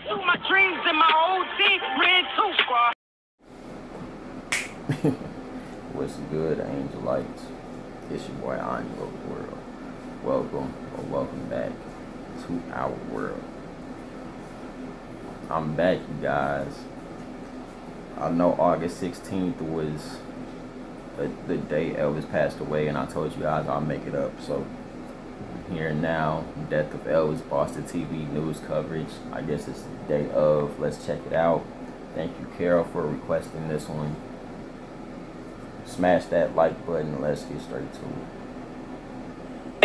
Pursue my dreams in my old team, red 2 squad. What's good, Angel Lights? It's your boy Angelo World. Welcome or welcome back to our world. I'm back, you guys. I know August 16th was the day Elvis passed away, and I told you guys I'll make it up. So here and now, death of Elvis, Boston TV news coverage. I guess it's the day of. Let's check it out. Thank you, Carol, for requesting this one. Smash that like button. Let's get straight to it.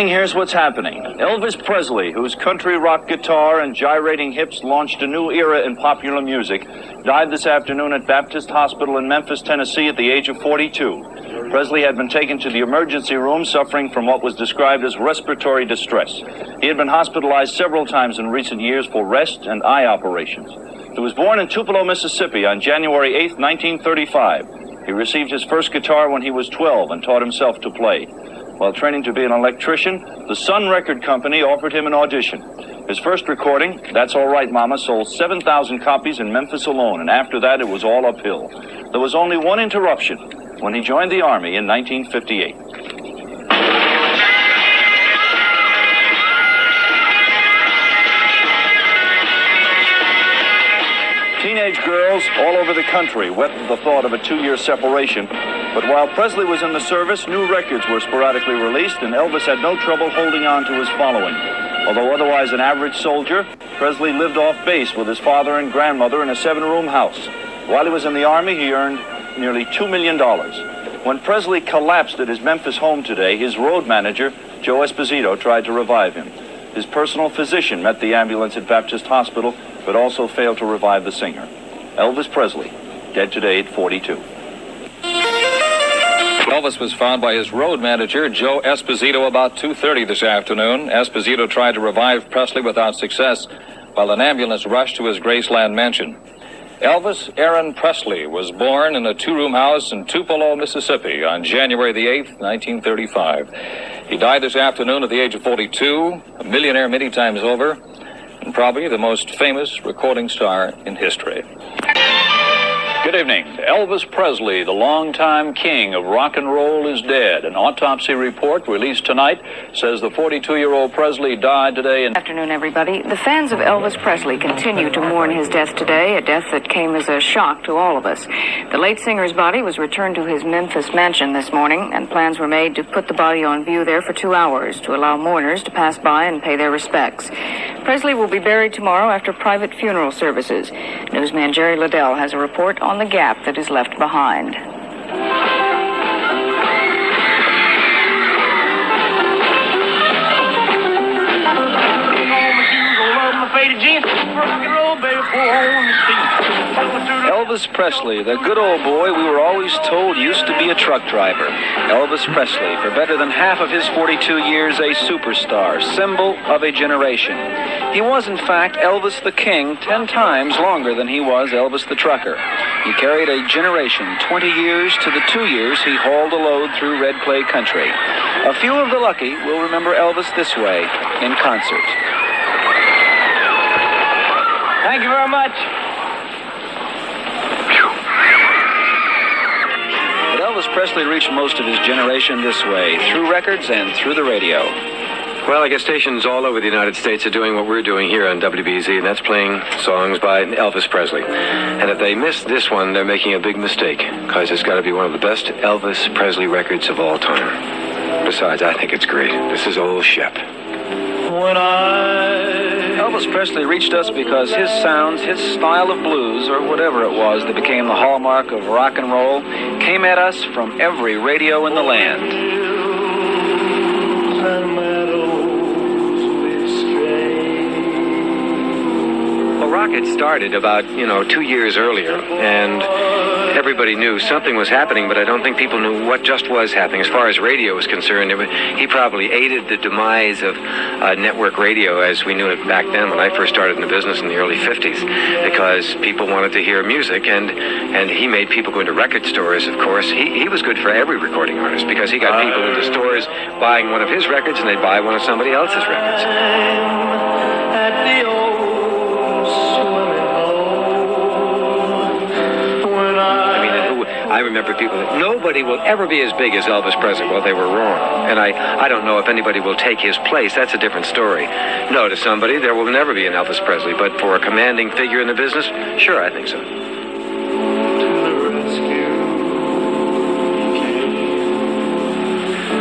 Here's what's happening. Elvis Presley, whose country rock guitar and gyrating hips launched a new era in popular music, died this afternoon at Baptist Hospital in Memphis, Tennessee at the age of 42. Presley had been taken to the emergency room suffering from what was described as respiratory distress. He had been hospitalized several times in recent years for rest and eye operations. He was born in Tupelo, Mississippi on January 8, 1935. He received his first guitar when he was 12 and taught himself to play. While training to be an electrician, the Sun Record Company offered him an audition. His first recording, That's All Right Mama, sold 7,000 copies in Memphis alone, and after that it was all uphill. There was only one interruption, when he joined the Army in 1958. Teenage girls all over the country wept at the thought of a 2-year separation. But while Presley was in the service, new records were sporadically released, and Elvis had no trouble holding on to his following. Although otherwise an average soldier, Presley lived off base with his father and grandmother in a 7-room house. While he was in the Army, he earned nearly $2 million. When Presley collapsed at his Memphis home today, his road manager, Joe Esposito, tried to revive him. His personal physician met the ambulance at Baptist Hospital, but also failed to revive the singer. Elvis Presley, dead today at 42. Elvis was found by his road manager, Joe Esposito, about 2:30 this afternoon. Esposito tried to revive Presley without success, while an ambulance rushed to his Graceland mansion. Elvis Aaron Presley was born in a 2-room house in Tupelo, Mississippi on January the 8th, 1935. He died this afternoon at the age of 42, a millionaire many times over, and probably the most famous recording star in history. Good evening. Elvis Presley, the longtime king of rock and roll, is dead. An autopsy report released tonight says the 42-year-old Presley died today. Good afternoon, everybody. The fans of Elvis Presley continue to mourn his death today, a death that came as a shock to all of us. The late singer's body was returned to his Memphis mansion this morning, and plans were made to put the body on view there for 2 hours to allow mourners to pass by and pay their respects. Presley will be buried tomorrow after private funeral services. Newsman Jerry Liddell has a report on the gap that is left behind. Elvis Presley, the good old boy we were always told used to be a truck driver. Elvis Presley, for better than half of his 42 years, a superstar, symbol of a generation. He was, in fact, Elvis the King 10 times longer than he was Elvis the Trucker. He carried a generation 20 years to the 2 years he hauled a load through red clay country. A few of the lucky will remember Elvis this way, in concert. Thank you very much. But Elvis Presley reached most of his generation this way, through records and through the radio. Well, I guess stations all over the United States are doing what we're doing here on WBZ, and that's playing songs by Elvis Presley. And if they miss this one, they're making a big mistake, because it's got to be one of the best Elvis Presley records of all time. Besides, I think it's great. This is Old Shep. Elvis Presley reached us because his sounds, his style of blues, or whatever it was that became the hallmark of rock and roll, came at us from every radio in the land. Rock had started about, 2 years earlier, and everybody knew something was happening, but I don't think people knew what just was happening. As far as radio was concerned, he probably aided the demise of network radio as we knew it back then when I first started in the business in the early 50s, because people wanted to hear music, and he made people go into record stores, of course. He was good for every recording artist, because he got people into stores buying one of his records, and they'd buy one of somebody else's records. At the old swimming I remember people that nobody will ever be as big as Elvis Presley. Well, they were wrong. And I don't know if anybody will take his place. That's a different story. No, to somebody, there will never be an Elvis Presley. But for a commanding figure in the business, sure, I think so.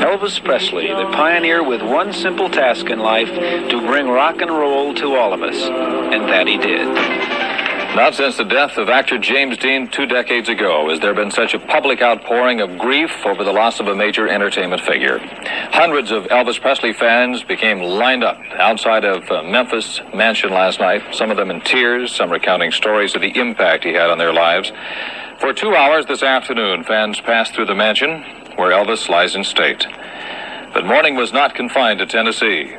Elvis Presley, the pioneer with one simple task in life, to bring rock and roll to all of us. And that he did. Not since the death of actor James Dean 2 decades ago has there been such a public outpouring of grief over the loss of a major entertainment figure. Hundreds of Elvis Presley fans became lined up outside of Memphis Mansion last night, some of them in tears, some recounting stories of the impact he had on their lives. For 2 hours this afternoon, fans passed through the mansion where Elvis lies in state. But mourning was not confined to Tennessee.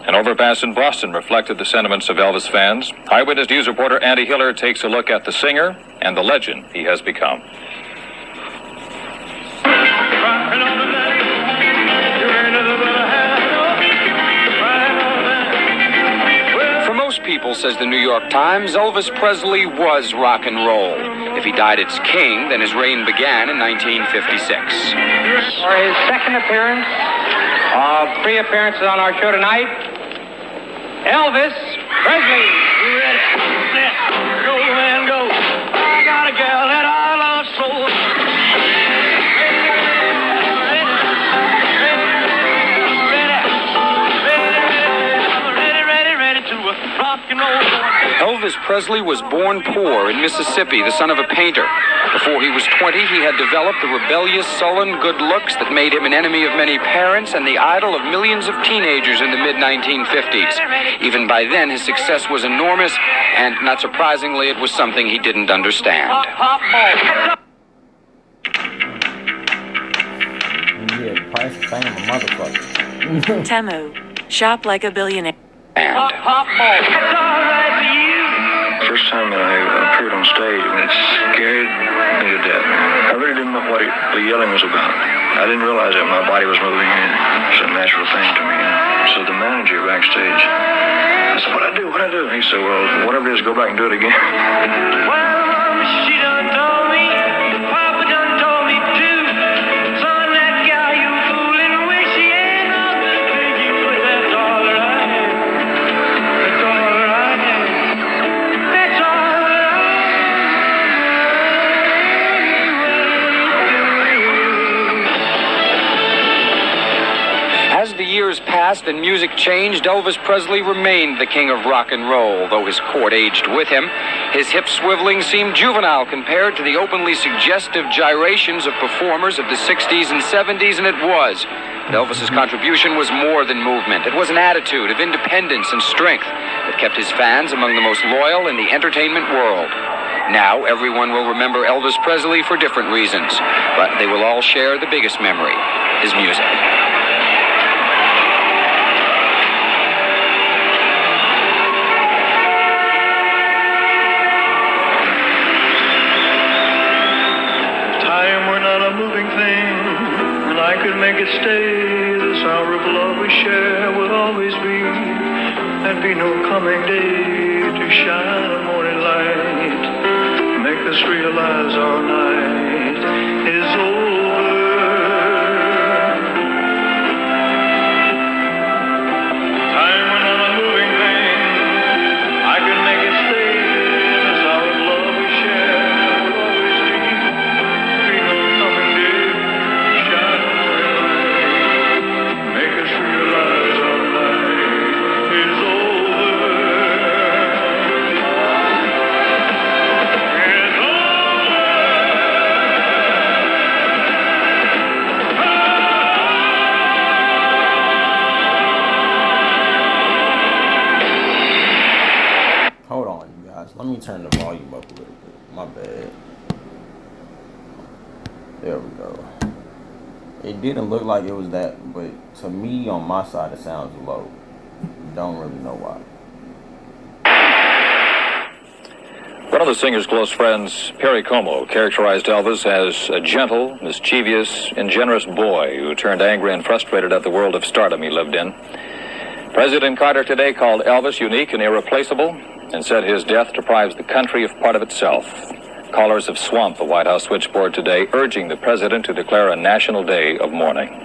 An overpass in Boston reflected the sentiments of Elvis fans. Eyewitness News reporter Andy Hiller takes a look at the singer and the legend he has become. For most people, says the New York Times, Elvis Presley was rock and roll. If he died its king, then his reign began in 1956. For his second appearance of 3 appearances on our show tonight, Elvis Presley. You ready? Set, go and go. I got a gal that I love so. Ready to rock and roll. Elvis Presley was born poor in Mississippi, the son of a painter. Before he was 20, he had developed the rebellious, sullen good looks that made him an enemy of many parents and the idol of millions of teenagers in the mid-1950s. Even by then, his success was enormous, and not surprisingly, it was something he didn't understand. Yeah, price of fame, a motherfucker. Temu, shop like a billionaire. First time that I appeared on stage, it scared me to death. I really didn't know what the yelling was about. I didn't realize that my body was moving. It's a natural thing to me. So the manager backstage, I said, "What I do? What I do?" He said, "Well, whatever it is, go back and do it again." Well, she done told me, Papa done told me too. Son, that gal you fooling with, she ain't no good to you, but that's all right. That's all right. That's all right. As the years passed and music changed, Elvis Presley remained the king of rock and roll, though his court aged with him. His hip swiveling seemed juvenile compared to the openly suggestive gyrations of performers of the 60s and 70s, and it was. But Elvis's contribution was more than movement. It was an attitude of independence and strength that kept his fans among the most loyal in the entertainment world. Now, everyone will remember Elvis Presley for different reasons, but they will all share the biggest memory, his music. Moving thing, and I could make it stay. This hour of love we share will always be. There'd be no coming day to shine a morning light, make us realize our night is over. Time went on a moving thing. I could make it stay. This hour of love we share will always be. Hold on, you guys. Let me turn the volume up a little bit. My bad. There we go. It didn't look like it was that, but to me, on my side, it sounds low. Don't really know why. One of the singer's close friends, Perry Como, characterized Elvis as a gentle, mischievous, and generous boy who turned angry and frustrated at the world of stardom he lived in. President Carter today called Elvis unique and irreplaceable and said his death deprives the country of part of itself. Callers have swamped the White House switchboard today, urging the president to declare a national day of mourning.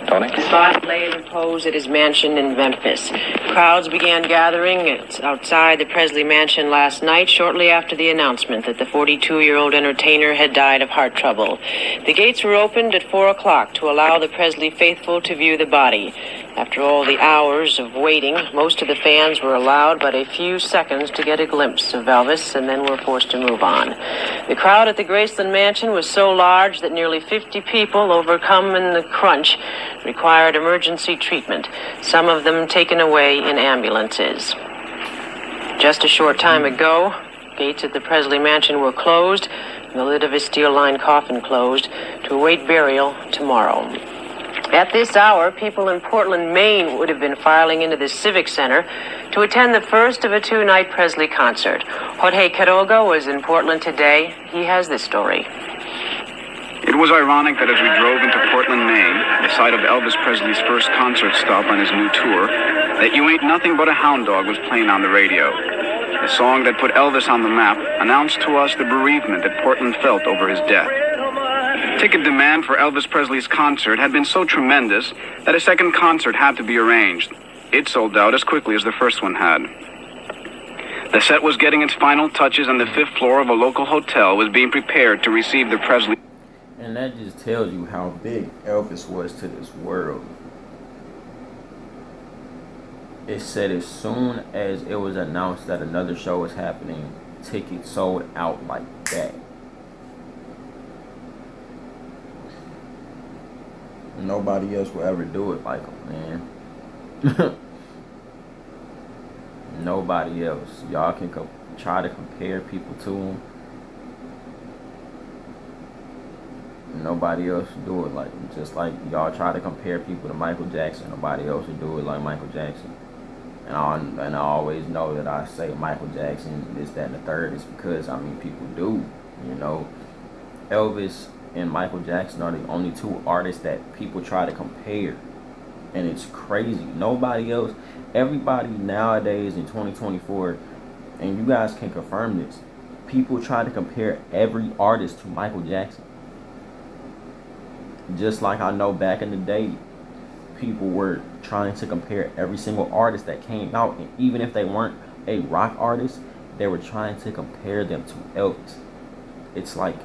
Tony? His body lay in repose at his mansion in Memphis. Crowds began gathering outside the Presley mansion last night, shortly after the announcement that the 42-year-old entertainer had died of heart trouble. The gates were opened at 4 o'clock to allow the Presley faithful to view the body. After all the hours of waiting, most of the fans were allowed but a few seconds to get a glimpse of Elvis and then were forced to move on. The crowd at the Graceland mansion was so large that nearly 50 people, overcome in the crunch, required emergency treatment, some of them taken away in ambulances. Just a short time ago, gates at the Presley mansion were closed, and the lid of his steel-lined coffin closed to await burial tomorrow. At this hour, people in Portland, Maine would have been filing into the Civic Center to attend the first of a two-night Presley concert. Jorge Quiroga was in Portland today. He has this story. It was ironic that as we drove into Portland, Maine, the site of Elvis Presley's first concert stop on his new tour, that You Ain't Nothing But a Hound Dog was playing on the radio. The song that put Elvis on the map announced to us the bereavement that Portland felt over his death. Ticket demand for Elvis Presley's concert had been so tremendous that a second concert had to be arranged. It sold out as quickly as the first one had. The set was getting its final touches, and the fifth floor of a local hotel was being prepared to receive the Presley. And that just tells you how big Elvis was to this world. It said as soon as it was announced that another show was happening, tickets sold out like that. Nobody else will ever do it like him, man. Nobody else. Y'all can try to compare people to him. Nobody else will do it like him. Just like y'all try to compare people to Michael Jackson. Nobody else will do it like Michael Jackson. And I always know that I say Michael Jackson, this, that, and the third. It's because, I mean, people do. You know, Elvis and Michael Jackson are the only two artists that people try to compare. And it's crazy. Nobody else, everybody nowadays in 2024, and you guys can confirm this, people try to compare every artist to Michael Jackson. Just like I know back in the day, people were trying to compare every single artist that came out, and even if they weren't a rock artist, they were trying to compare them to Elvis. It's like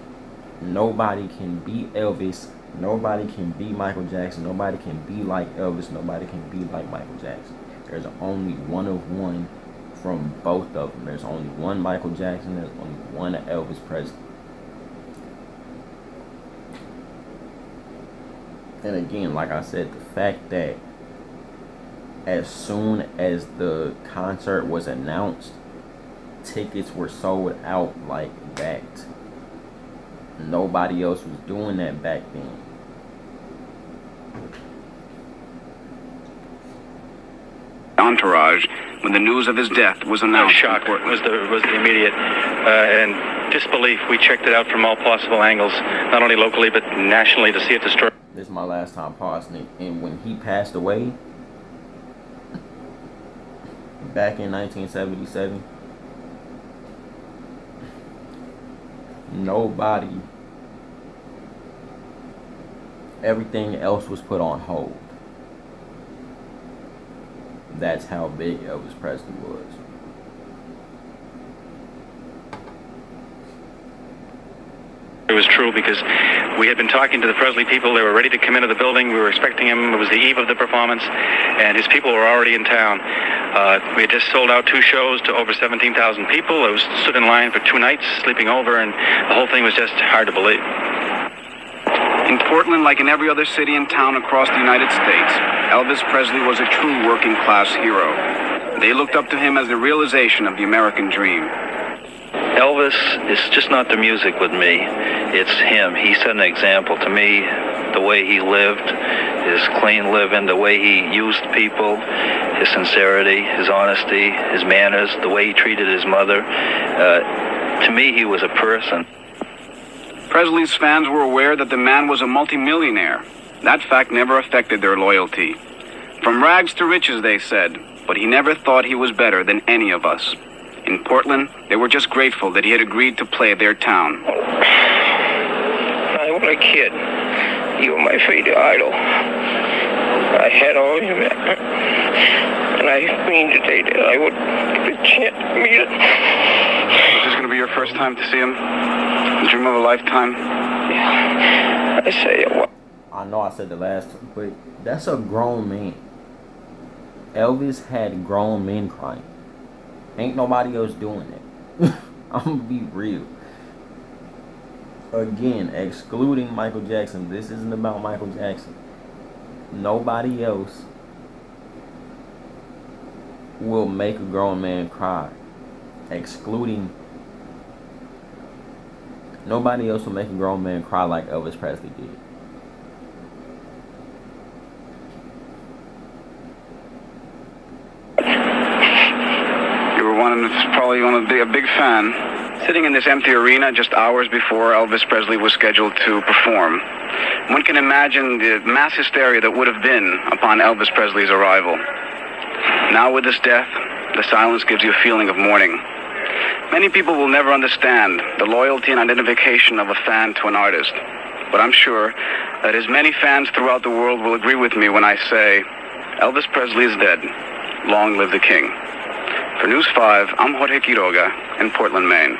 nobody can be Elvis, nobody can be Michael Jackson, nobody can be like Elvis, nobody can be like Michael Jackson. There's only one of one from both of them. There's only one Michael Jackson, there's only one Elvis Presley. And again, like I said, the fact that as soon as the concert was announced, tickets were sold out like that. Nobody else was doing that back then. Entourage when the news of his death was announced. Shock was the immediate and disbelief. We checked it out from all possible angles, not only locally but nationally, to see it destroyed. This is my last time pausing it. And when he passed away back in 1977, nobody, everything else was put on hold. That's how big Elvis Presley was. It was true because we had been talking to the Presley people. They were ready to come into the building. We were expecting him. It was the eve of the performance, and his people were already in town. We had just sold out 2 shows to over 17,000 people. I was stood in line for 2 nights, sleeping over, and the whole thing was just hard to believe. In Portland, like in every other city and town across the United States, Elvis Presley was a true working-class hero. They looked up to him as the realization of the American dream. Elvis is just not the music with me. It's him. He set an example to me, the way he lived, his clean living, the way he used people, his sincerity, his honesty, his manners, the way he treated his mother. To me, he was a person. Presley's fans were aware that the man was a multimillionaire. That fact never affected their loyalty. From rags to riches, they said, but he never thought he was better than any of us. In Portland, they were just grateful that he had agreed to play their town. I was a kid. You were my favorite idol. I had all your back. And I mean today that I would get a chance to meet him. Is this going to be your first time to see him? A dream of a lifetime? Yeah. I say what? I know I said the last time, but that's a grown man. Elvis had grown men crying. Ain't nobody else doing it. I'm gonna be real. Again, excluding Michael Jackson. This isn't about Michael Jackson. Nobody else will make a grown man cry. Excluding. Nobody else will make a grown man cry like Elvis Presley did. Probably going to be a big fan. Sitting in this empty arena just hours before Elvis Presley was scheduled to perform, one can imagine the mass hysteria that would have been upon Elvis Presley's arrival. Now with his death, the silence gives you a feeling of mourning. Many people will never understand the loyalty and identification of a fan to an artist, but I'm sure that as many fans throughout the world will agree with me when I say, Elvis Presley is dead. Long live the king. For News 5, I'm Jorge Quiroga in Portland, Maine.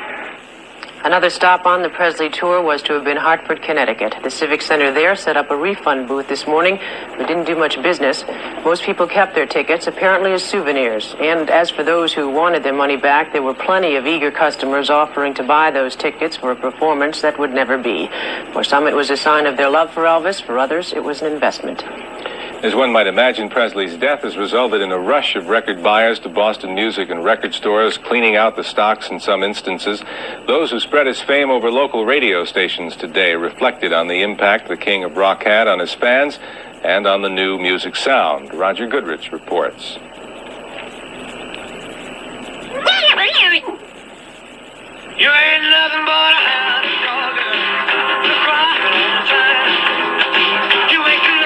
Another stop on the Presley tour was to have been Hartford, Connecticut. The Civic Center there set up a refund booth this morning, but didn't do much business. Most people kept their tickets, apparently as souvenirs. And as for those who wanted their money back, there were plenty of eager customers offering to buy those tickets for a performance that would never be. For some, it was a sign of their love for Elvis. For others, it was an investment. As one might imagine, Presley's death has resulted in a rush of record buyers to Boston music and record stores, cleaning out the stocks in some instances. Those who spread his fame over local radio stations today reflected on the impact the King of Rock had on his fans and on the new music sound. Roger Goodrich reports. You ain't nothing but a hound dog.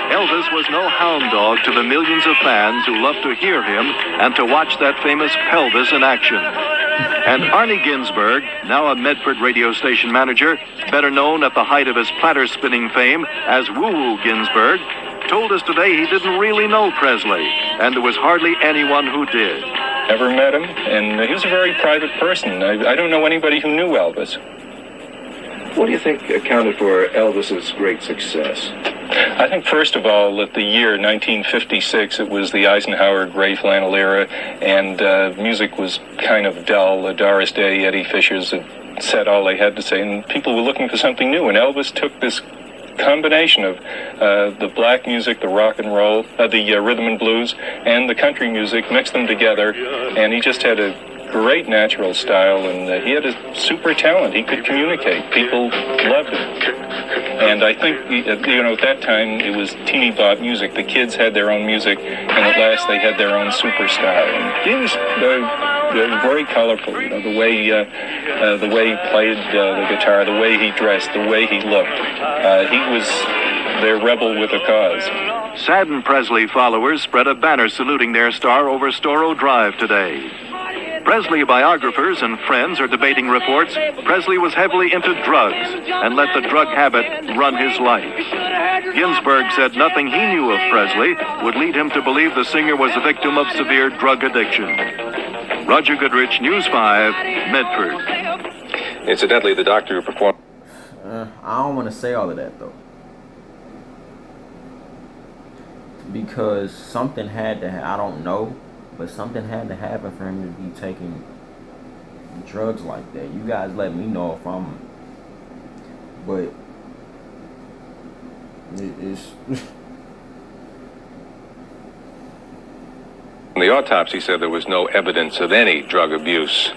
Elvis was no hound dog to the millions of fans who loved to hear him and to watch that famous pelvis in action. And Arnie Ginsberg, now a Medford radio station manager, better known at the height of his platter spinning fame as Woo Woo Ginsberg, told us today he didn't really know Presley, and there was hardly anyone who did. Never met him, and he was a very private person. I don't know anybody who knew Elvis. What do you think accounted for Elvis's great success? I think, first of all, that the year 1956, it was the Eisenhower gray flannel era, and music was kind of dull. Doris Day, Eddie Fishers had said all they had to say, and people were looking for something new, and Elvis took this combination of the black music, the rock and roll, the rhythm and blues, and the country music, mixed them together, and he just had a great natural style, and he had a super talent. He could communicate. People loved him. And I think, at that time, it was teeny bop music. The kids had their own music, and at last they had their own superstar. And he was very colorful, the way he played the guitar, the way he dressed, the way he looked. He was their rebel with a cause. Saddened Presley followers spread a banner saluting their star over Storrow Drive today. Presley biographers and friends are debating reports Presley was heavily into drugs and let the drug habit run his life. Ginsberg said nothing he knew of Presley would lead him to believe the singer was a victim of severe drug addiction. Roger Goodrich, News 5, Medford. Incidentally, the doctor who performed... I don't want to say all of that, though. Because something had to I don't know, but something had to happen for him to be taking drugs like that. You guys let me know if I'm... But... It's... The autopsy said there was no evidence of any drug abuse.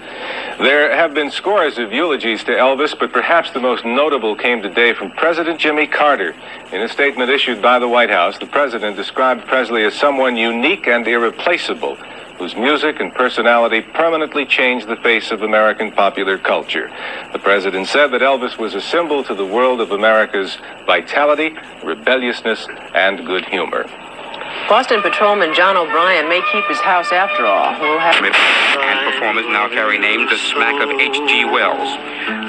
There have been scores of eulogies to Elvis, but perhaps the most notable came today from President Jimmy Carter. In a statement issued by the White House, the president described Presley as someone unique and irreplaceable, whose music and personality permanently changed the face of American popular culture. The president said that Elvis was a symbol to the world of America's vitality, rebelliousness, and good humor. Boston Patrolman John O'Brien may keep his house after all. We'll have... And performers now carry names a smack of H.G. Wells.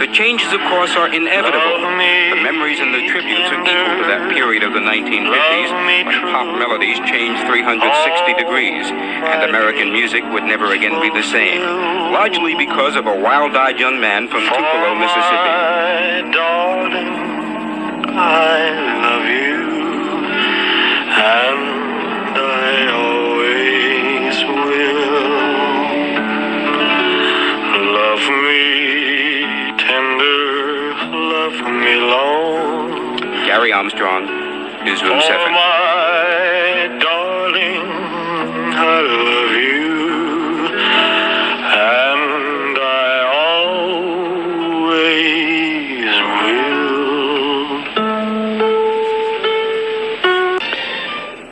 The changes, of course, are inevitable. The memories and the tributes are equal to that period of the 1950s when pop melodies changed 360 degrees, and American music would never again be the same, largely because of a wild-eyed young man from Tupelo, Mississippi. Darling, I love you, and I always will. Love me tender, love me long. Gary Armstrong, Newsroom 7. Oh, my darling, I love you, and I always will.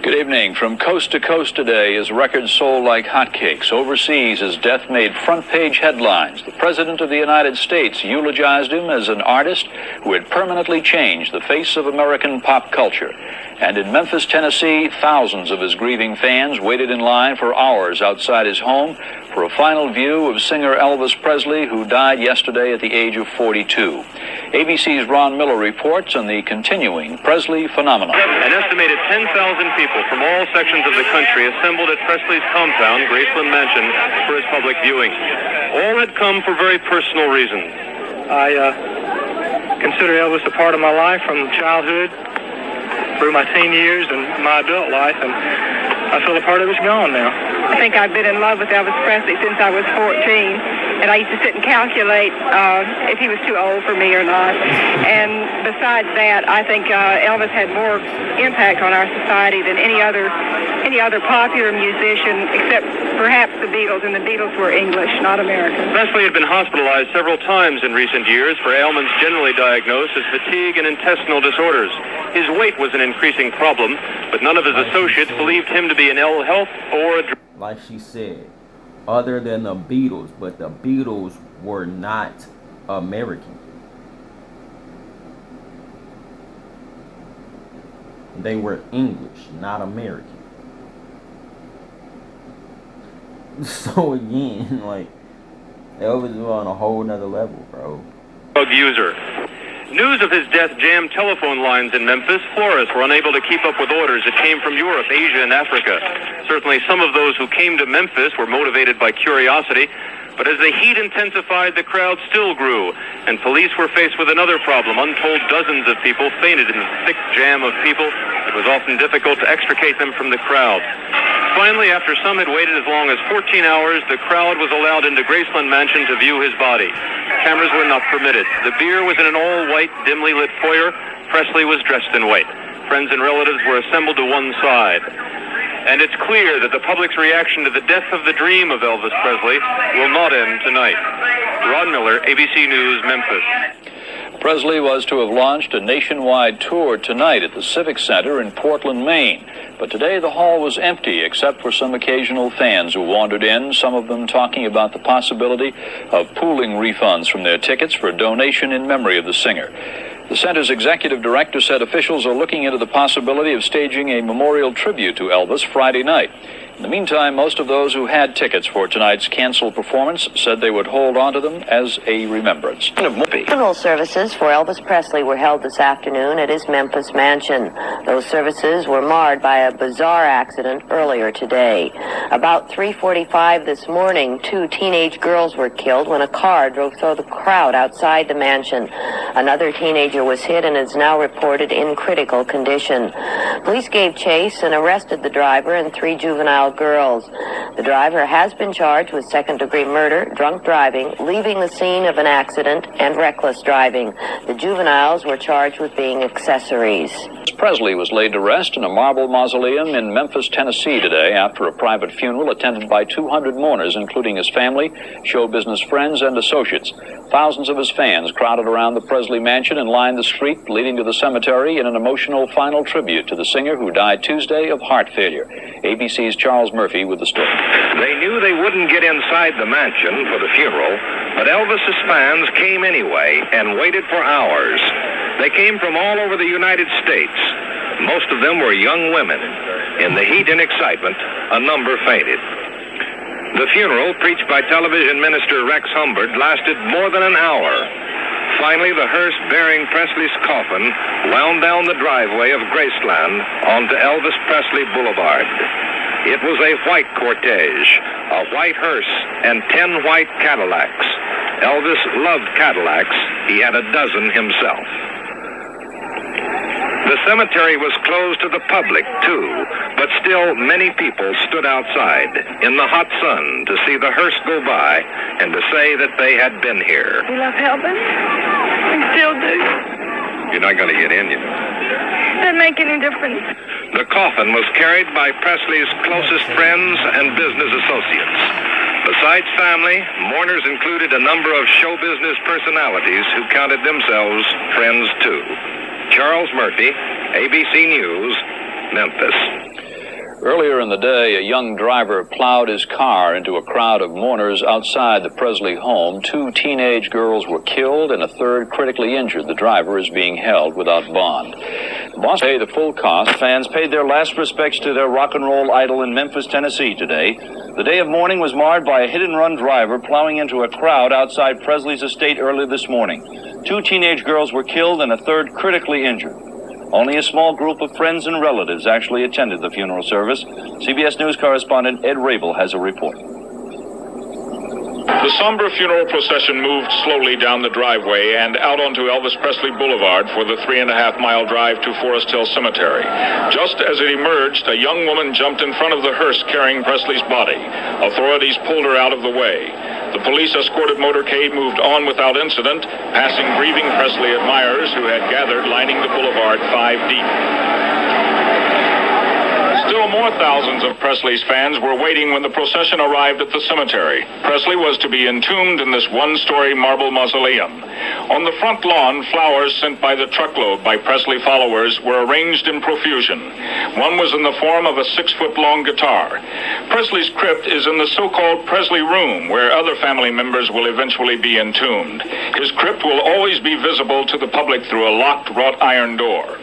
Good evening. From coast to coast today, as records sold like hotcakes. Overseas, his death made front-page headlines. The President of the United States eulogized him as an artist who had permanently changed the face of American pop culture. And in Memphis, Tennessee, thousands of his grieving fans waited in line for hours outside his home for a final view of singer Elvis Presley, who died yesterday at the age of 42. ABC's Ron Miller reports on the continuing Presley phenomenon. An estimated 10,000 people from all sections of the country assembled at Presley's compound, Graceland Mansion, for his public viewing. All had come for very personal reasons. I consider Elvis a part of my life from childhood through my teen years and my adult life, and I feel a part of it's gone now. I think I've been in love with Elvis Presley since I was 14, and I used to sit and calculate if he was too old for me or not. And besides that, I think Elvis had more impact on our society than any other popular musician, except perhaps the Beatles, and the Beatles were English, not American. Presley had been hospitalized several times in recent years for ailments generally diagnosed as fatigue and intestinal disorders. His weight was an increasing problem, but none of his associates believed him to be in ill health or a... Like she said, other than the Beatles, but the Beatles were not American. They were English, not American. So again, like, Elvis was on a whole nother level, bro. Drug user. News of his death jammed telephone lines in Memphis. Florists were unable to keep up with orders that came from Europe, Asia, and Africa. Certainly some of those who came to Memphis were motivated by curiosity, but as the heat intensified, the crowd still grew, and police were faced with another problem. Untold dozens of people fainted in the thick jam of people. It was often difficult to extricate them from the crowd. Finally, after some had waited as long as 14 hours, the crowd was allowed into Graceland Mansion to view his body. Cameras were not permitted. The bier was in an all-white, dimly lit foyer. Presley was dressed in white. Friends and relatives were assembled to one side. And it's clear that the public's reaction to the death of the dream of Elvis Presley will not end tonight. Ron Miller, ABC News, Memphis. Presley was to have launched a nationwide tour tonight at the Civic Center in Portland, Maine. But today the hall was empty except for some occasional fans who wandered in, some of them talking about the possibility of pooling refunds from their tickets for a donation in memory of the singer. The center's executive director said officials are looking into the possibility of staging a memorial tribute to Elvis Friday night. In the meantime, most of those who had tickets for tonight's canceled performance said they would hold on to them as a remembrance. Funeral services for Elvis Presley were held this afternoon at his Memphis mansion. Those services were marred by a bizarre accident earlier today. About 3:45 this morning, 2 teenage girls were killed when a car drove through the crowd outside the mansion. Another teenager was hit and is now reported in critical condition. Police gave chase and arrested the driver and 3 juvenile girls. The driver has been charged with second-degree murder, drunk driving, leaving the scene of an accident, and reckless driving. The juveniles were charged with being accessories. Presley was laid to rest in a marble mausoleum in Memphis, Tennessee today after a private funeral attended by 200 mourners, including his family, show business friends, and associates. Thousands of his fans crowded around the Presley mansion and lined the street leading to the cemetery in an emotional final tribute to the singer who died Tuesday of heart failure. ABC's Charles Murphy with the story. They knew they wouldn't get inside the mansion for the funeral, but Elvis's fans came anyway and waited for hours. They came from all over the United States. Most of them were young women. In the heat and excitement, a number fainted. The funeral, preached by television minister Rex Humbard, lasted more than an hour. Finally, the hearse bearing Presley's coffin wound down the driveway of Graceland onto Elvis Presley Boulevard. It was a white cortege, a white hearse, and 10 white Cadillacs. Elvis loved Cadillacs. He had a dozen himself. The cemetery was closed to the public, too, but still many people stood outside in the hot sun to see the hearse go by and to say that they had been here. We love Elvis. We still do. You're not going to get in, you know. Doesn't make any difference. The coffin was carried by Presley's closest friends and business associates. Besides family, mourners included a number of show business personalities who counted themselves friends, too. Charles Murphy, ABC News, Memphis. Earlier in the day, a young driver plowed his car into a crowd of mourners outside the Presley home. 2 teenage girls were killed and a third critically injured. The driver is being held without bond. Boss paid the full cost. Fans paid their last respects to their rock and roll idol in Memphis, Tennessee today. The day of mourning was marred by a hit-and-run driver plowing into a crowd outside Presley's estate early this morning. 2 teenage girls were killed and a third critically injured. Only a small group of friends and relatives actually attended the funeral service. CBS News correspondent Ed Rabel has a report. The somber funeral procession moved slowly down the driveway and out onto Elvis Presley Boulevard for the 3.5-mile drive to Forest Hill Cemetery. Just as it emerged, a young woman jumped in front of the hearse carrying Presley's body. Authorities pulled her out of the way. The police-escorted motorcade moved on without incident, passing grieving Presley admirers who had gathered lining the boulevard 5 deep. Still more thousands of Presley's fans were waiting when the procession arrived at the cemetery. Presley was to be entombed in this one-story marble mausoleum. On the front lawn, flowers sent by the truckload by Presley followers were arranged in profusion. One was in the form of a 6-foot-long guitar. Presley's crypt is in the so-called Presley Room, where other family members will eventually be entombed. His crypt will always be visible to the public through a locked wrought iron door.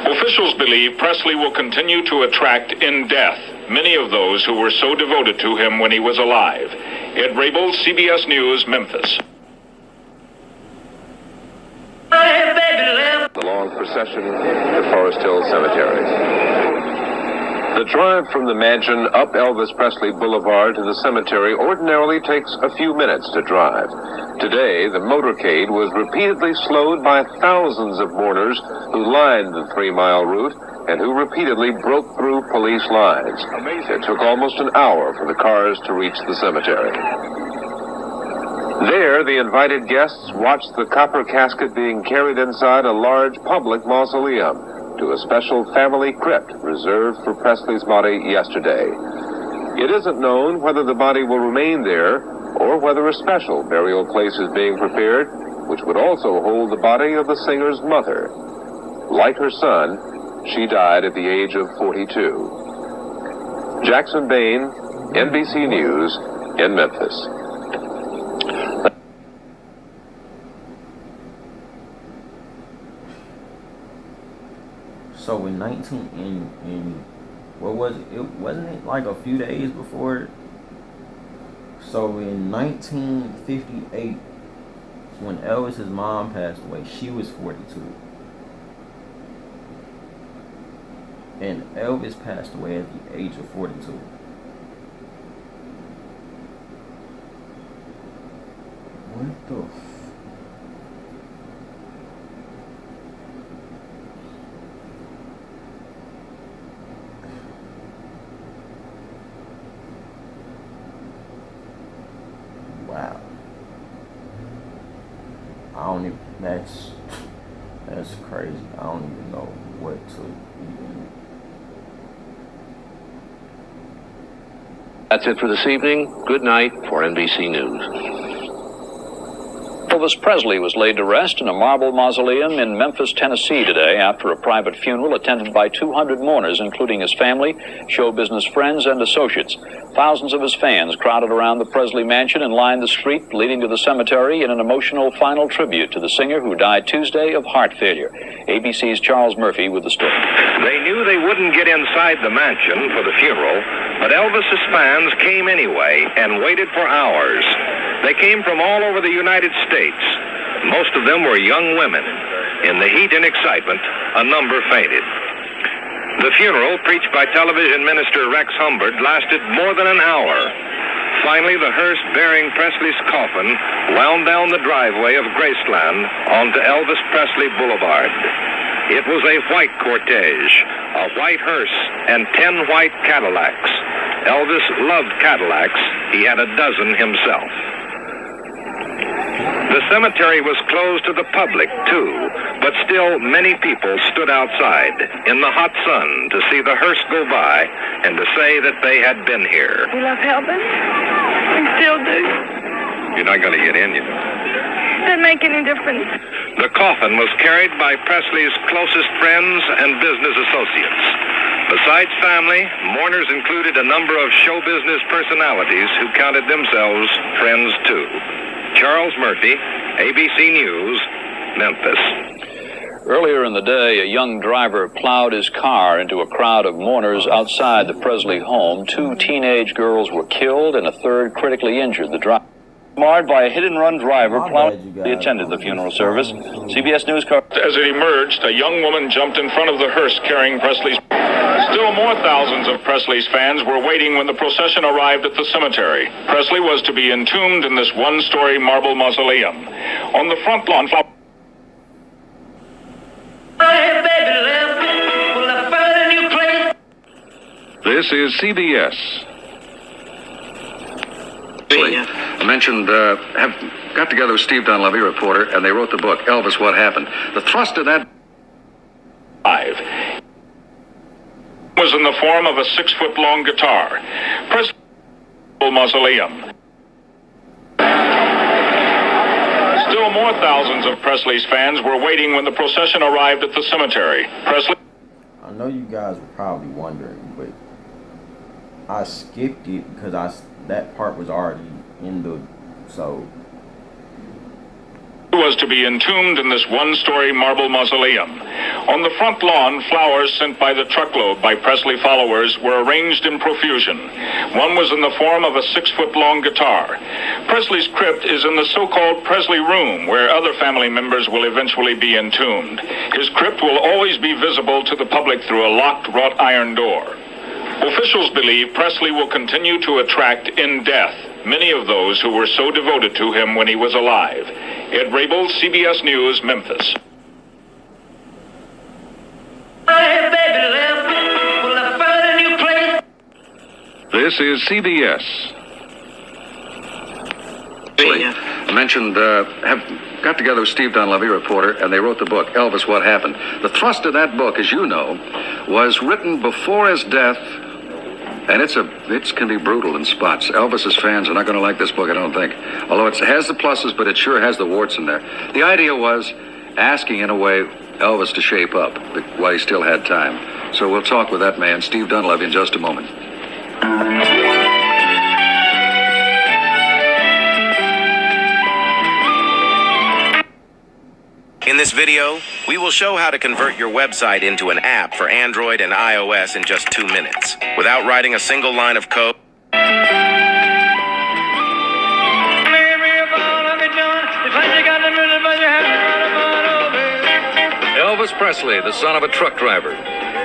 Officials believe Presley will continue to attract in death many of those who were so devoted to him when he was alive. Ed Rabel, CBS News, Memphis. The long procession to Forest Hill Cemetery. The drive from the mansion up Elvis Presley Boulevard to the cemetery ordinarily takes a few minutes to drive. Today, the motorcade was repeatedly slowed by thousands of mourners who lined the 3-mile route and who repeatedly broke through police lines. It took almost an hour for the cars to reach the cemetery. There, the invited guests watched the copper casket being carried inside a large public mausoleum to a special family crypt reserved for Presley's body yesterday. It isn't known whether the body will remain there or whether a special burial place is being prepared, which would also hold the body of the singer's mother. Like her son, she died at the age of 42. Jackson Bain, NBC News, in Memphis. So in what was it? Wasn't it like a few days before? So in 1958, when Elvis's mom passed away, she was 42. And Elvis passed away at the age of 42. What the Wow. I don't even, that's crazy. I don't even know what to even. That's it for this evening. Good night for NBC News. Elvis Presley was laid to rest in a marble mausoleum in Memphis, Tennessee today after a private funeral attended by 200 mourners, including his family, show business friends, and associates. Thousands of his fans crowded around the Presley mansion and lined the street leading to the cemetery in an emotional final tribute to the singer who died Tuesday of heart failure. ABC's Charles Murphy with the story. They knew knew they wouldn't get inside the mansion for the funeral, but Elvis's fans came anyway and waited for hours. They came from all over the United States. Most of them were young women. In the heat and excitement, a number fainted. The funeral, preached by television minister Rex Humbard, lasted more than an hour. Finally, the hearse bearing Presley's coffin wound down the driveway of Graceland onto Elvis Presley Boulevard. It was a white cortege, a white hearse, and 10 white Cadillacs. Elvis loved Cadillacs. He had a dozen himself. The cemetery was closed to the public, too, but still many people stood outside in the hot sun to see the hearse go by and to say that they had been here. We love Elvis. We still do. You're not going to get in, you know. Doesn't make any difference. The coffin was carried by Presley's closest friends and business associates. Besides family, mourners included a number of show business personalities who counted themselves friends, too. Charles Murphy, ABC News, Memphis. Earlier in the day, a young driver plowed his car into a crowd of mourners outside the Presley home. 2 teenage girls were killed and a third critically injured. The driver marred by a hit-and-run driver plowing. He attended the funeral service. CBS News coverage. As it emerged, a young woman jumped in front of the hearse carrying Presley's. Still more thousands of Presley's fans were waiting when the procession arrived at the cemetery. Presley was to be entombed in this one-story marble mausoleum. On the front lawn, This is CBS. I mentioned, got together with Steve Dunleavy, reporter, and they wrote the book, Elvis, What Happened? The thrust of that... was in the form of a 6-foot-long guitar. Presley mausoleum. Still more thousands of Presley's fans were waiting when the procession arrived at the cemetery. Presley. I know you guys were probably wondering, but I skipped it because that part was already in the was to be entombed in this one-story marble mausoleum. On the front lawn, flowers sent by the truckload by Presley followers were arranged in profusion. One was in the form of a 6-foot-long guitar. Presley's crypt is in the so-called Presley Room, where other family members will eventually be entombed. His crypt will always be visible to the public through a locked wrought iron door. Officials believe Presley will continue to attract in death many of those who were so devoted to him when he was alive. Ed Rabel, CBS News, Memphis. This is CBS. I mentioned, got together with Steve Dunleavy, reporter, and they wrote the book, Elvis, What Happened? The thrust of that book, as you know, was written before his death, and it can be brutal in spots. Elvis's fans are not going to like this book, I don't think. Although it has the pluses, but it sure has the warts in there. The idea was asking, in a way, Elvis to shape up while he still had time. So we'll talk with that man, Steve Dunleavy, in just a moment. In this video, we will show how to convert your website into an app for Android and iOS in just 2 minutes, without writing a single line of code. Elvis Presley, the son of a truck driver.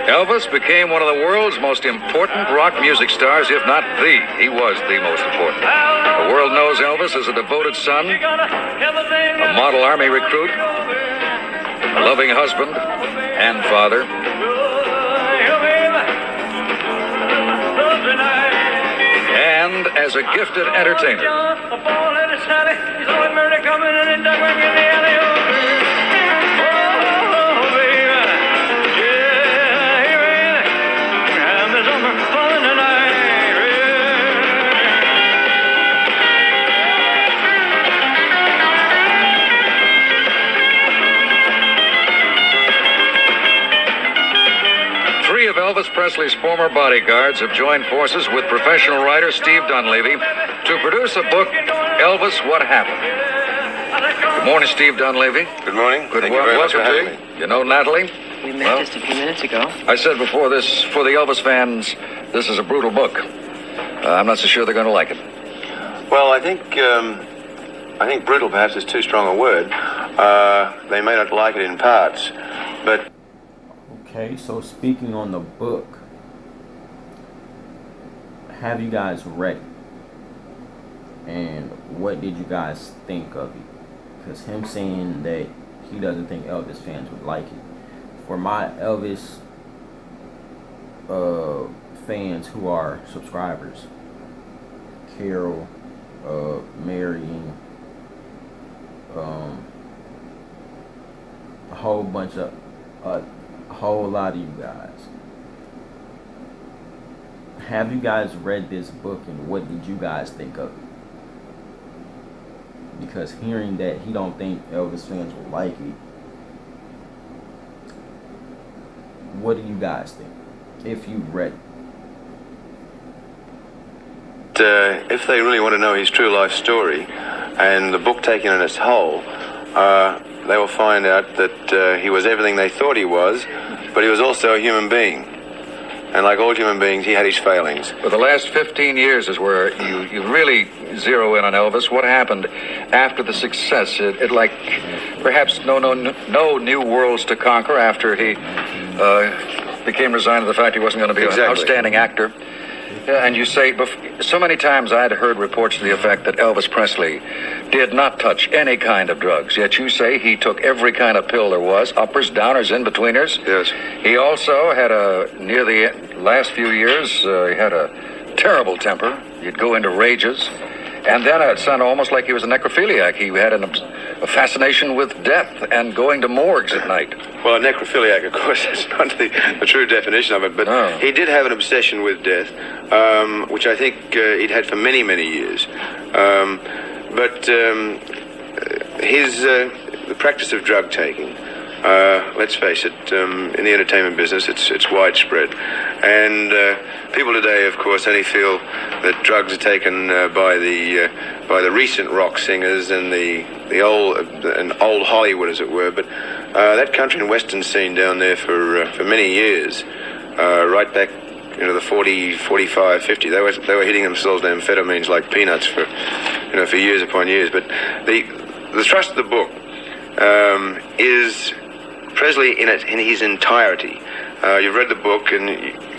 Elvis became one of the world's most important rock music stars, if not the. He was the most important. The world knows Elvis as a devoted son, a model Army recruit, a loving husband and father, and as a gifted entertainer. Three of Elvis Presley's former bodyguards have joined forces with professional writer Steve Dunleavy to produce a book, Elvis, What Happened? Good morning, Steve Dunleavy. Good morning. Good Thank you very much for welcome having to you. You know Natalie? We met just a few minutes ago. I said before this, for the Elvis fans, this is a brutal book. I'm not so sure they're going to like it. Well, I think brutal perhaps is too strong a word. They may not like it in parts, but... Okay, so speaking on the book, have you guys read it? And what did you guys think of it? Because him saying that he doesn't think Elvis fans would like it. For my Elvis fans who are subscribers, Carol, Marion, a whole bunch of, a whole lot of you guys. Have you guys read this book and what did you guys think of it? Because hearing that he don't think Elvis fans will like it, what do you guys think if you read it? If they really want to know his true life story and the book taken in its whole, they will find out that he was everything they thought he was, but he was also a human being. And like all human beings, he had his failings. But the last 15 years is where you really zero in on Elvis. What happened after the success? It like perhaps no new worlds to conquer after he became resigned to the fact he wasn't going to be an outstanding actor. And you say, so many times I had heard reports to the effect that Elvis Presley did not touch any kind of drugs. Yet you say he took every kind of pill there was, uppers, downers, in-betweeners. Yes. He also had near the last few years, he had a terrible temper. He'd go into rages. And then it sounded almost like he was a necrophiliac. He had a fascination with death and going to morgues at night. Well, a necrophiliac, of course, that's not the true definition of it, but he did have an obsession with death, which I think he'd had for many, many years. But the practice of drug taking, let's face it, in the entertainment business, it's widespread. And people today, of course, only feel that drugs are taken by the recent rock singers and the old Hollywood, as it were. But that country and western scene down there for many years, right back, the 40, 45, 50, they were hitting themselves with amphetamines like peanuts for years upon years. But the thrust of the book is Presley in his entirety. You've read the book, and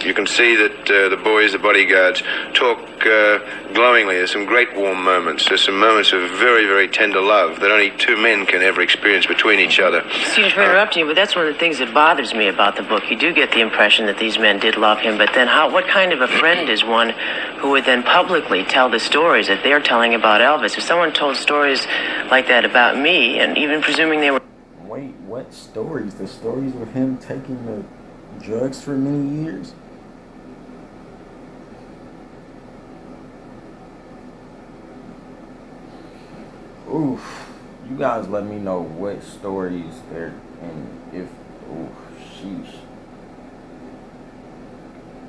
you can see that the boys, the bodyguards, talk glowingly. There's some great warm moments. There's some moments of very, very tender love that only two men can ever experience between each other. Excuse me for interrupting you, but that's one of the things that bothers me about the book. You do get the impression that these men did love him, but then what kind of a friend is one who would then publicly tell the stories that they're telling about Elvis? If someone told stories like that about me, and even presuming they were... Wait, what stories? The stories of him taking the drugs for many years? Oof. You guys let me know what stories there, and if, sheesh.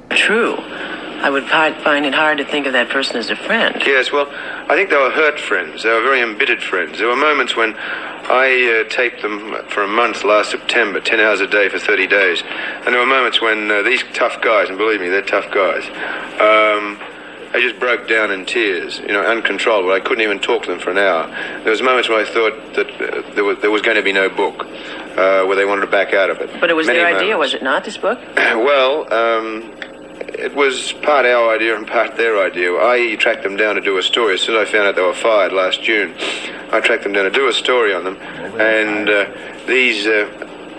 True. I would find it hard to think of that person as a friend. Yes, well, I think they were hurt friends. They were very embittered friends. There were moments when I taped them for a month last September, 10 hours a day for 30 days. And there were moments when these tough guys, and believe me, they're tough guys, they just broke down in tears, uncontrollable. I couldn't even talk to them for an hour. There was moments when I thought that there was going to be no book, where they wanted to back out of it. But it was their idea, was it not, this book? Well, it was part our idea and part their idea. I tracked them down to do a story. As soon as I found out they were fired last June, I tracked them down to do a story on them. And these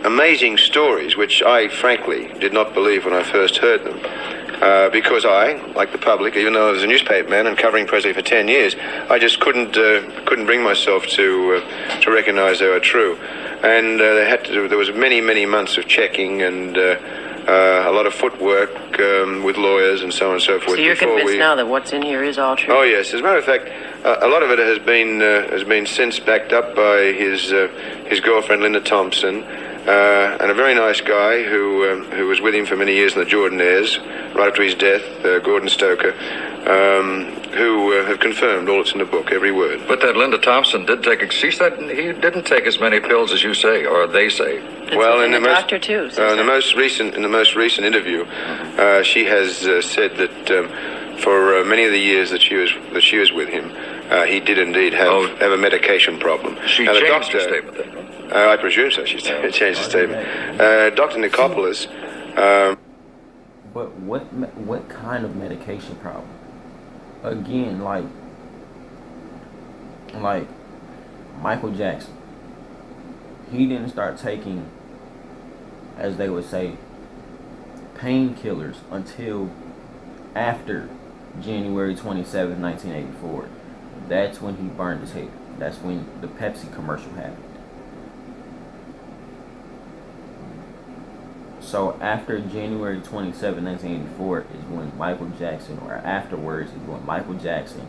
amazing stories, which I frankly did not believe when I first heard them, because I, like the public, even though I was a newspaper man and covering Presley for 10 years, I just couldn't bring myself to recognize they were true. And there was many, many months of checking and a lot of footwork with lawyers and so on and so forth. So you're convinced now that what's in here is all true? Oh yes. As a matter of fact, a lot of it has been since backed up by his girlfriend Linda Thompson and a very nice guy who was with him for many years in the Jordanaires, right up to his death, Gordon Stoker, who have confirmed all that's in the book, every word. But that Linda Thompson did take, she said he didn't take as many pills as you say, or they say. Well, in the doctor too. In the most recent interview, she has said that for many of the years that she was with him, he did indeed have a medication problem. She now, changed her statement then. I presume so. She changed the statement. Dr. Nicopolis. But what kind of medication problem? Again, like Michael Jackson, he didn't start taking, as they would say, painkillers until after January 27, 1984. That's when he burned his head. That's when the Pepsi commercial happened. So after January 27, 1984 is when Michael Jackson, or afterwards is when Michael Jackson,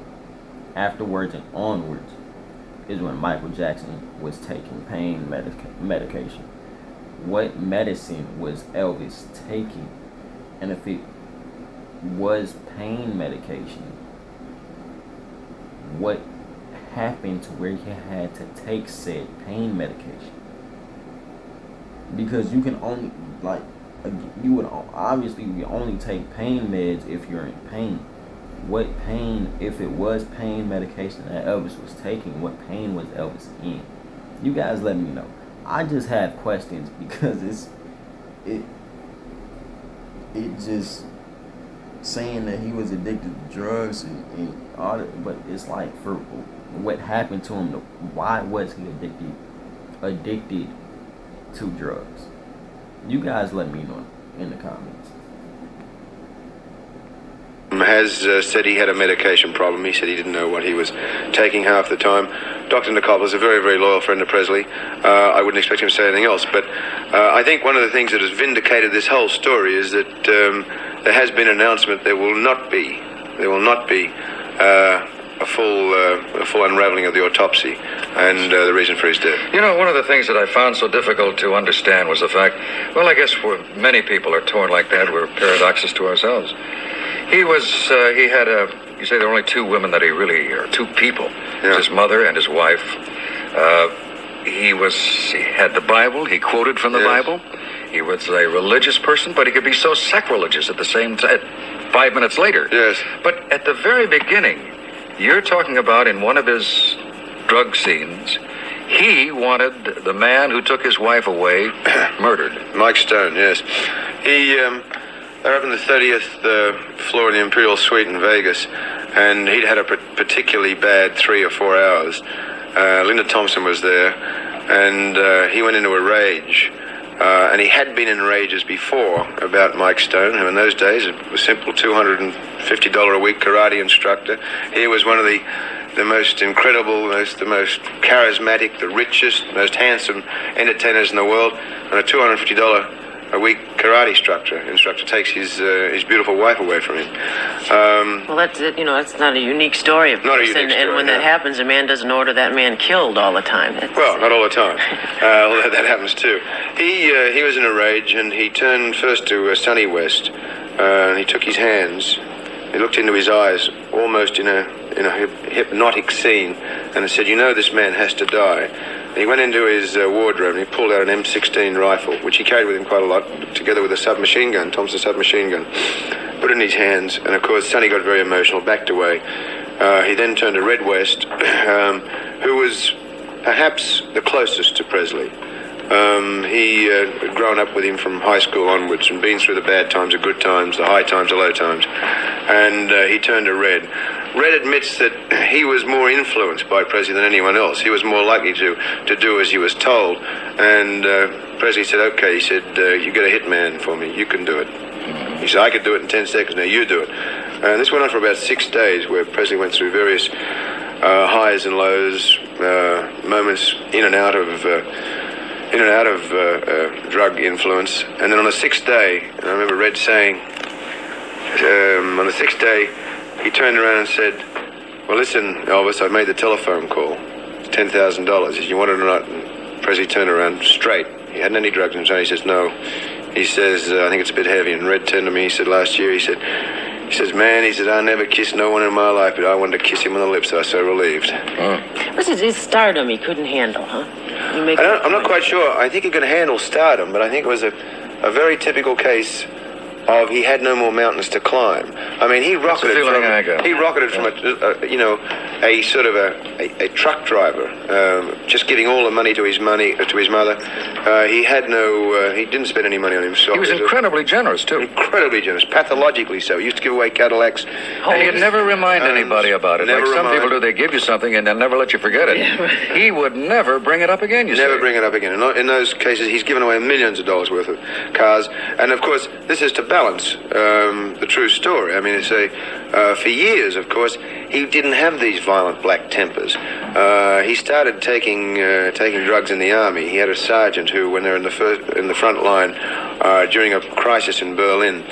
afterwards and onwards is when Michael Jackson was taking pain medication. What medicine was Elvis taking? And if it was pain medication, what happened to where he had to take said pain medication? Because you can only, you would obviously only take pain meds if you're in pain. What pain, if it was pain medication that Elvis was taking, what pain was Elvis in? You guys let me know. I just have questions because it just saying that he was addicted to drugs and all that, but it's like, for what happened to him, why was he addicted to drugs? You guys let me know in the comments. Has said he had a medication problem. He said he didn't know what he was taking half the time. Dr. Nicopolis is a very, very loyal friend of Presley. I wouldn't expect him to say anything else, but I think one of the things that has vindicated this whole story is that there has been an announcement there will not be a full unraveling of the autopsy and the reason for his death. You know, one of the things that I found so difficult to understand was the fact, well, I guess many people are torn like that. We're paradoxes to ourselves. He had you say there were only two women that or two people. Yeah. His mother and his wife. He had the Bible. He quoted from the Bible. He was a religious person, but he could be so sacrilegious at the same time. 5 minutes later. Yes. But at the very beginning, you're talking about in one of his drug scenes, he wanted the man who took his wife away murdered. Mike Stone, yes. They're up in the 30th floor in the Imperial Suite in Vegas, and he'd had a particularly bad 3 or 4 hours. Linda Thompson was there, and he went into a rage. And he had been in rages before about Mike Stone, who in those days was a simple $250 a week karate instructor. He was one of the most incredible, the most charismatic, the richest, most handsome entertainers in the world, and a $250 a week karate instructor takes his beautiful wife away from him. Well, that's it. You know, that's not a unique story, of course. Not a unique story, and when that happens, a man doesn't order that man killed all the time. Well, not all the time. That happens too. He was in a rage, and he turned first to Sonny West, and he took his hands. He looked into his eyes, almost in a hypnotic scene, and said, "You know, this man has to die." He went into his wardrobe and he pulled out an M16 rifle, which he carried with him quite a lot, together with a submachine gun, Thompson submachine gun. Put it in his hands, and of course Sonny got very emotional, backed away. He then turned to Red West, who was perhaps the closest to Presley. He had grown up with him from high school onwards and been through the bad times, the good times, the high times, the low times. And he turned to Red. Red admits that he was more influenced by Presley than anyone else. He was more likely to do as he was told. And Presley said, "Okay," he said, "you get a hitman for me. You can do it." He said, "I could do it in 10 seconds. Now you do it." And this went on for about 6 days, where Presley went through various highs and lows, moments in and out of drug influence. And then on the 6th day, and I remember Red saying, on the 6th day, he turned around and said, "Well, listen, Elvis, I made the telephone call. It's $10,000. If you want it or not, Presley turned around straight. He hadn't any drugs inside. He says, no. He says, I think it's a bit heavy. And Red turned to me. He said, last year, he says, man, he said, I never kissed no one in my life, but I wanted to kiss him on the lips. I was so relieved. This is his stardom he couldn't handle, huh? I'm not quite sure. I think he could handle stardom, but I think it was a very typical case of he had no more mountains to climb. I mean, he rocketed from a sort of a truck driver, just giving all the money to his mother. He had he didn't spend any money on himself. He was incredibly generous, too. Incredibly generous, pathologically so. He used to give away Cadillacs. And he'd never remind anybody about it. Like some people do, they give you something and they'll never let you forget it. Yeah. He would never bring it up again, Never bring it up again. In those cases, he's given away millions of dollars worth of cars. And, of course, this is to balance the true story. I mean, for years, of course, he didn't have these violent black tempers. He started taking drugs in the army. He had a sergeant who, when they're in the front line during a crisis in Berlin,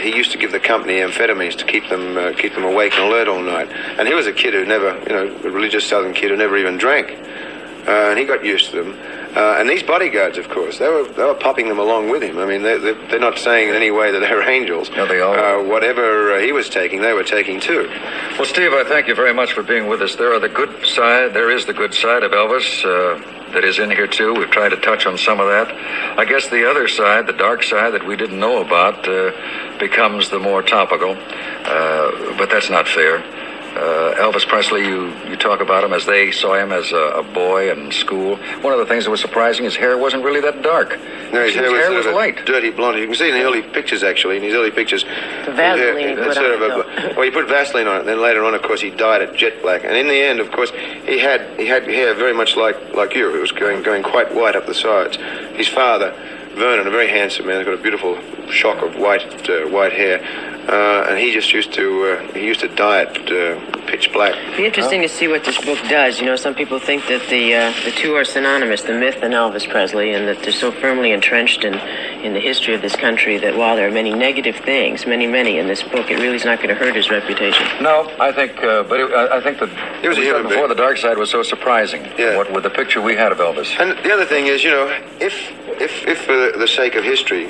he used to give the company amphetamines to keep them awake and alert all night. And he was a kid who never, a religious Southern kid who never even drank. And he got used to them. And these bodyguards, of course, they were popping them along with him. I mean, they're not saying in any way that they're angels. No, they all whatever he was taking, they were taking too. Well, Steve, I thank you very much for being with us. There is the good side of Elvis that is in here too. We've tried to touch on some of that. I guess the other side, the dark side that we didn't know about, becomes the more topical. But that's not fair. Elvis Presley, you talk about him as they saw him as a boy in school. One of the things that was surprising, his hair wasn't really that dark. No, his hair was light. Dirty blonde. You can see in the early pictures, actually, he put Vaseline on it, and then later on, of course, he dyed it jet black. And in the end, of course, he had hair very much like you. It was going quite white up the sides. His father, Vernon, a very handsome man, got a beautiful shock of white hair. And he just used to dye it pitch black. It'd be interesting to see what this book does. You know, some people think that the two are synonymous, the myth and Elvis Presley, and that they're so firmly entrenched in the history of this country that while there are many negative things, many in this book, it really is not going to hurt his reputation. No, I think, I think that it was before the dark side was so surprising. Yeah. What with the picture we had of Elvis. And the other thing is, if for the sake of history,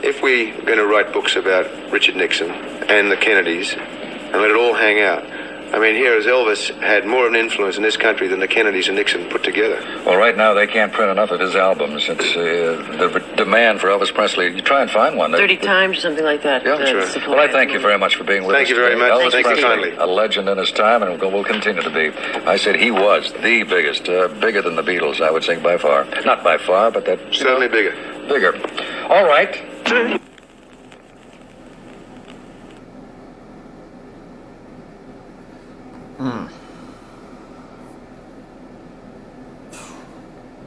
if we're going to write books about Richard Nixon and the Kennedys and let it all hang out, I mean, here is Elvis had more of an influence in this country than the Kennedys and Nixon put together. Well, right now they can't print enough of his albums. It's the demand for Elvis Presley. You try and find one. 30 times or something like that. Yeah, sure. Well, I thank you very much for being with us. Thank you very much. Elvis Thank Presley, you kindly. A legend in his time, and will continue to be. I said he was the biggest, bigger than the Beatles, I would say, by far. Not by far, but that certainly bigger. Bigger. All right.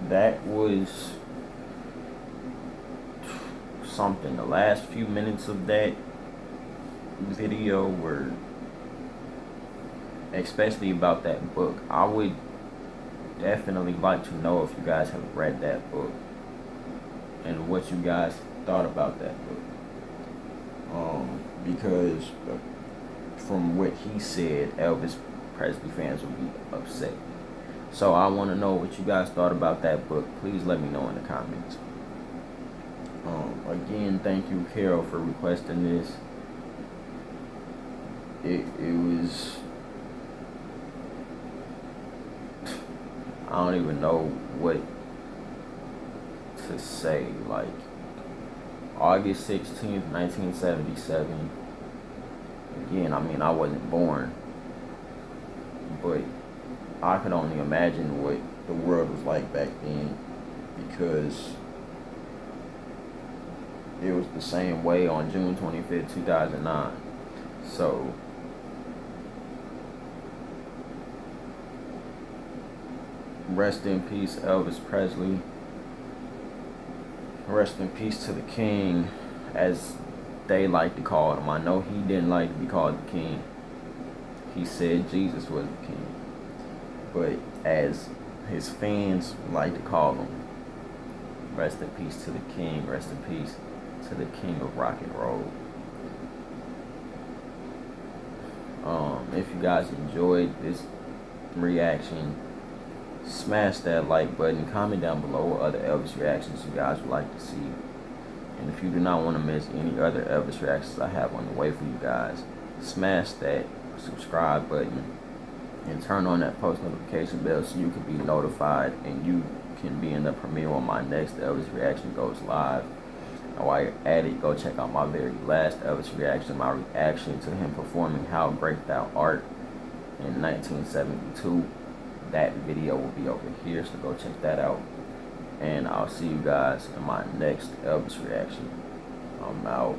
That was something. The last few minutes of that video were, especially about that book, I would definitely like to know if you guys have read that book and what you guys thought about that book. Because from what he said, Elvis Presley fans would be upset. So I want to know what you guys thought about that book. Please let me know in the comments. Again, thank you, Carol, for requesting this. It was, I don't even know what to say. Like, August 16th, 1977. Again, I mean, I wasn't born, but I could only imagine what the world was like back then, because it was the same way on June 25th, 2009. So, rest in peace, Elvis Presley. Rest in peace to the King, as they like to call him. I know he didn't like to be called the King. He said Jesus was the King. But as his fans like to call him, rest in peace to the King. Rest in peace to the King of rock and roll. If you guys enjoyed this reaction, smash that like button. Comment down below what other Elvis reactions you guys would like to see. And if you do not want to miss any other Elvis reactions I have on the way for you guys, smash that subscribe button and turn on that post notification bell so you can be notified and you can be in the premiere when my next Elvis reaction goes live. And while you're at it, go check out my very last Elvis reaction, my reaction to him performing How Great Thou Art in 1972. That video will be over here, so go check that out. And I'll see you guys in my next Elvis reaction. I'm out.